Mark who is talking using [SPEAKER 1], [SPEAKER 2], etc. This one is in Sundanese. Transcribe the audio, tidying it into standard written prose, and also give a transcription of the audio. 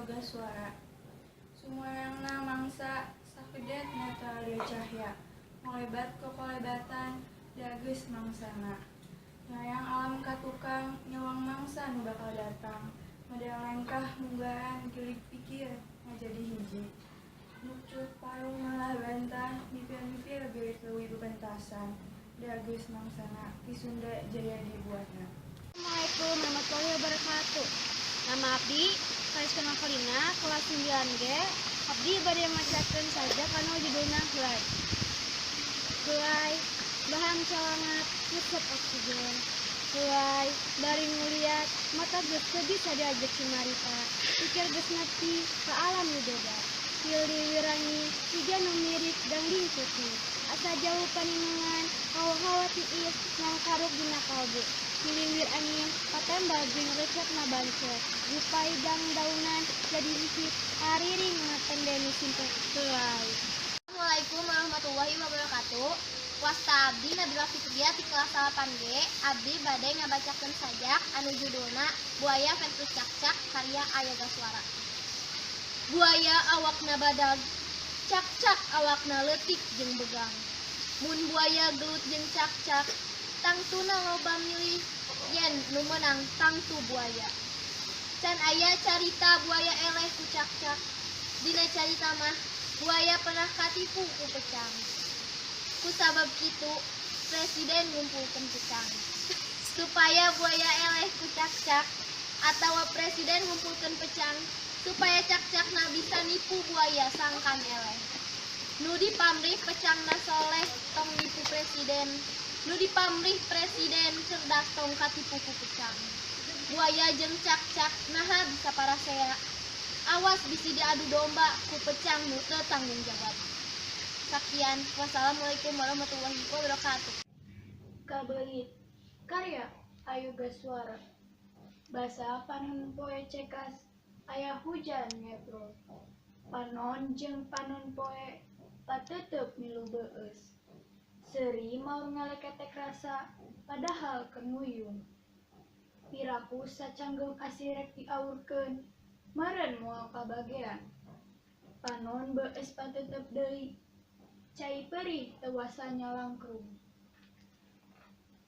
[SPEAKER 1] ayoga suara. Sumurangna mangsa sakedet nyata alia cahya. Molebat kokolebatan dageus mangsana. Nyayang alam katukang nyawang mangsa nu bakal datang. Model lengkah munggahan gilig pikir ngajadi hiji. Nucut parung malah bantah mipir-mipir geus leuwih bebentasan. Dageus mangsana ti Sunda jaya dibuatna.
[SPEAKER 2] Assalamualaikum warahmatullahi wabarakatuh. Nama abdi Kaliskan Makalina kelas 9G. Abdi bade macakeun saja kanu judulna Helai. Helai bahan cawangat nyesep oksigen. Helai bari nguliat mata geus teu bisa diajak cimarita. Pikir geus nepi ka alam nu beda. Pilih wirangi tiga nu mirip dangding putih. Asa jauh paninungan hawa-hawa tiis nang karuk dina kalbu. Pilih wir angin patembal jeung recep na bancet. Rupai dang daunan jadi hikit hariring matendeni simpek helai.
[SPEAKER 3] Assalamualaikum warahmatullahi wabarakatuh. Wasta abdi Nabila Fitria ti kelas 8G. Abdi bade ngabacakeun sajak anu judulna Buaya versus Cakcak karya Ayoga Suara. Buaya awakna badag, cakcak awakna leutik jeung begang. Mun buaya gelut jeung cakcak, tangtuna loba milih yen nu meunang tangtu buaya. Can aya carita buaya eleh ku cakcak. Dina carita mah buaya pernah katipu ku pecang. Ku sabab kitu presiden ngumpulkeun pecang. Supaya buaya eleh ku cakcak atawa presiden ngumpulkeun pecang supaya cakcakna bisa nipu buaya sangkan eleh. Nu dipamrih pecangna soleh tong nipu presiden. Nu dipamrih presiden cerdas tong katipu ku pecang. Buaya jeung cakcak naha bisa parasea. Awas bisi diadu domba ku pecang nu teu tanggung jawab. Sakian, wassalamualaikum warahmatullahi wabarakatuh.
[SPEAKER 1] Kabelit karya Ayoga Suara. Basa panon poe cekas aya hujan ngeprot. Panon jeung panon poe pateuteup milu beueus. Seuri maur ngaleketek rasa padahal kenguyung. Piraku sacanggeup asirek diaurkeun meureun moal kabagean. Panon beueus pateuteup deui. Cai perih teu wasa nyalangkrung.